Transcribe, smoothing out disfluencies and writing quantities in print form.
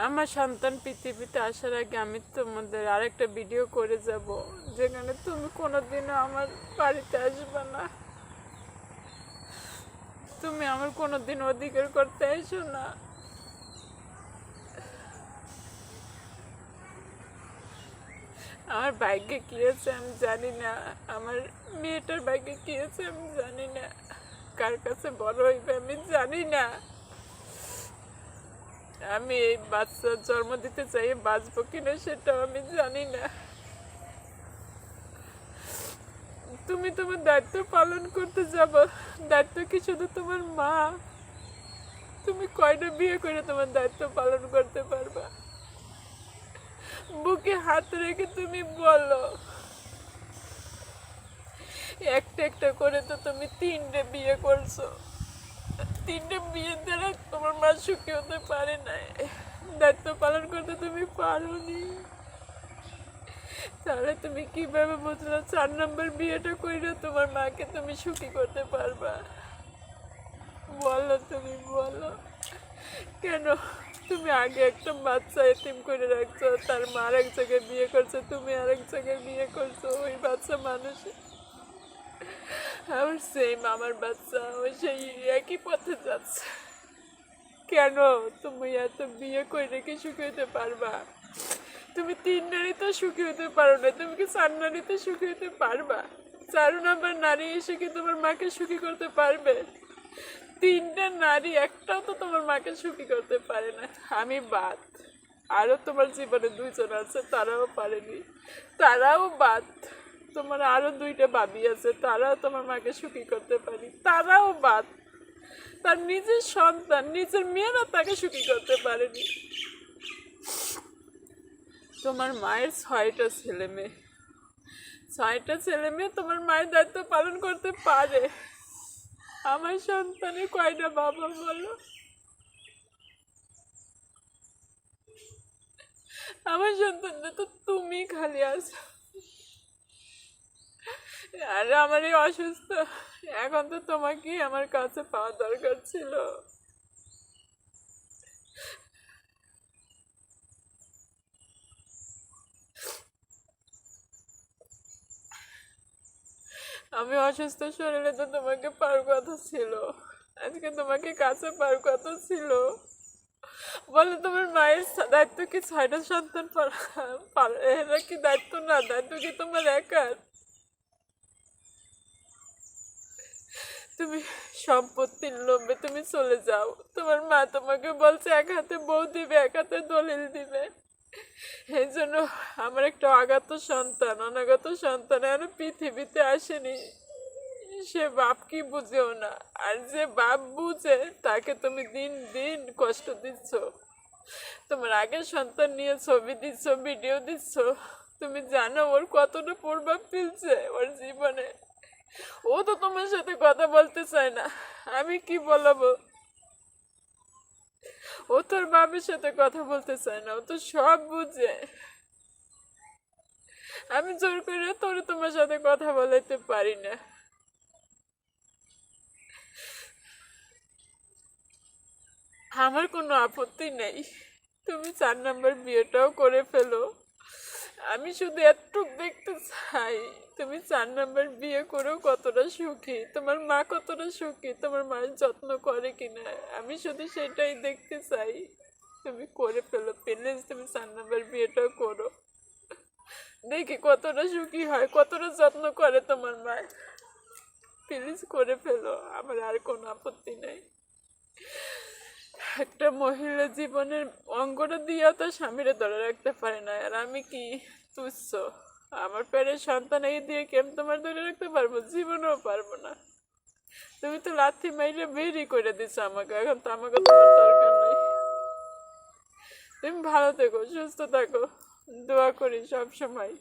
আমার সন্তান পৃথিবীতে আসার আগে আমি তোমাদের আরেকটা ভিডিও করে যাব, যেখানে তুমি কোনোদিনও আমার বাড়িতে আসবে না, তুমি আমার কোনোদিন অধিকার করতে এসো না। আমার ভাগ্যে কি আছে আমি জানি না, আমার মেয়েটার ভাগ্যে কি আছে আমি জানি না, কার কাছে বড় হইবে আমি জানি না। আমি এই বাচ্চা জন্ম দিতে চাই, বাঁচবো কিনা সেটাও আমি জানি না। তুমি তোমার দায়িত্ব পালন করতে যাবো, দায়িত্ব কি শুধু তোমার মা? তুমি কয়টা বিয়ে করে তোমার দায়িত্ব পালন করতে পারবা? বুকে হাত রেখে তুমি বলো। একটা একটা করে তো তুমি 3টে বিয়ে করছো, 3টে বিয়ে দ্বারা তোমার মা সুখী হতে পারে নাই, দায়িত্ব পালন করতে তুমি পারোনি। তাহলে তুমি কিভাবে বুঝলো 4 নম্বর বিয়েটা কইরা তোমার মাকে তুমি সুখী করতে পারবা? বলো, তুমি বলো। কেন তুমি আগে একটা বাচ্চা এতিম করে রাখছো, তার মা আরেক জায়গায় বিয়ে করছো, তুমি আরেক জায়গায় বিয়ে করছো, ওই বাচ্চা মানুষ আমার সেম, আমার বাচ্চা ওই সেই একই পথে যাচ্ছে। কেন তুমি এত বিয়ে করে রেখে সুখী হতে পারবা? তুমি 3 নারীতে সুখী হতে পারো না, তুমি কি 4 নারীতে সুখী হতে পারবা? 4 নম্বর নারী এসে কি তোমার মাকে সুখী করতে পারবে? 3টে নারী একটাও তো তোমার মাকে সুখী করতে পারে না, আমি বাদ। আরও তোমার জীবনে 2জন আছে, তারাও পারেনি, তারাও বাদ। তোমার আরও 2টে ভাবি আছে, তারাও তোমার মাকে সুখী করতে পারি, তারাও বাদ। তার নিজের সন্তান, নিজের মেয়েরা তাকে সুখী করতে পারেনি। তোমার মায়ের 6টা ছেলে মেয়ে, 6টা ছেলে মেয়ে তোমার মায়ের দায়িত্ব পালন করতে পারে। আমার সন্তানের কয়টা বাবা বলো? আমার সন্তানটা তো তুমি খালি আছো। আর আমার এই অসুস্থ, এখন তো তোমাকে আমার কাছে পাওয়া দরকার ছিল। আমি অসুস্থ শরীরে তো তোমাকে পাওয়ার কথা ছিল, আজকে তোমাকে কাছে পাওয়ার কথা ছিল। বলো, তোমার মায়ের দায়িত্ব কি 6টা সন্তান এরা কি দায়িত্ব না? দায়িত্ব কি তোমার একার? তুমি সম্পত্তির লোভে তুমি চলে যাও, তোমার মা তোমাকে বলছে এক হাতে বউ দিবে, এক হাতে দলিল দিবে। এই জন্য আমার একটা অনাগত সন্তান এখনো পৃথিবীতে আসেনি, সে বাপ কি বুঝেও না। আর যে বাপ বুঝে তাকে তুমি দিন দিন কষ্ট দিচ্ছ। তোমার আগের সন্তান নিয়ে ছবি দিচ্ছ, ভিডিও দিচ্ছ, তুমি জানো ওর কতটা প্রভাব ফেলছে ওর জীবনে। ও তো তোমার সাথে কথা বলতে চায় না, আমি কি বলবো? ও তোর বাবার সাথে কথা বলতে চায় না, ও তো সব বুঝে। আমি জোর করে তোর তোমার সাথে কথা বলাইতে পারি না। আমার কোনো আপত্তি নেই, তুমি 4 নম্বর বিয়েটাও করে ফেলো। আমি শুধু এতটুক দেখতে চাই তুমি 4 নম্বর বিয়ে করেও কতটা সুখী, তোমার মা কতটা সুখী, তোমার মায়ের যত্ন করে কিনা, আমি শুধু সেটাই দেখতে চাই। তুমি করে ফেলো প্লিজ, তুমি 4 নম্বর বিয়েটাও করো, দেখি কতটা সুখী হয়, কতটা যত্ন করে তোমার মা। প্লিজ করে ফেলো, আমার আর কোনো আপত্তি নেই। একটা মহিলা জীবনের অঙ্গটা দিয়েও তার স্বামীরে ধরে রাখতে পারে না, আর আমি কি তুচ্ছ? আমার পেটের সন্তান এই দিয়ে কেম তোমার ধরে রাখতে পারবো? জীবনেও পারবো না। তুমি তো লাথি মাইরে বেরি করে দিছো আমাকে, এখন তো আমাকে তোমার দরকার নাই। তুমি ভালো থেকো, সুস্থ থাকো, দোয়া করি সব সময়।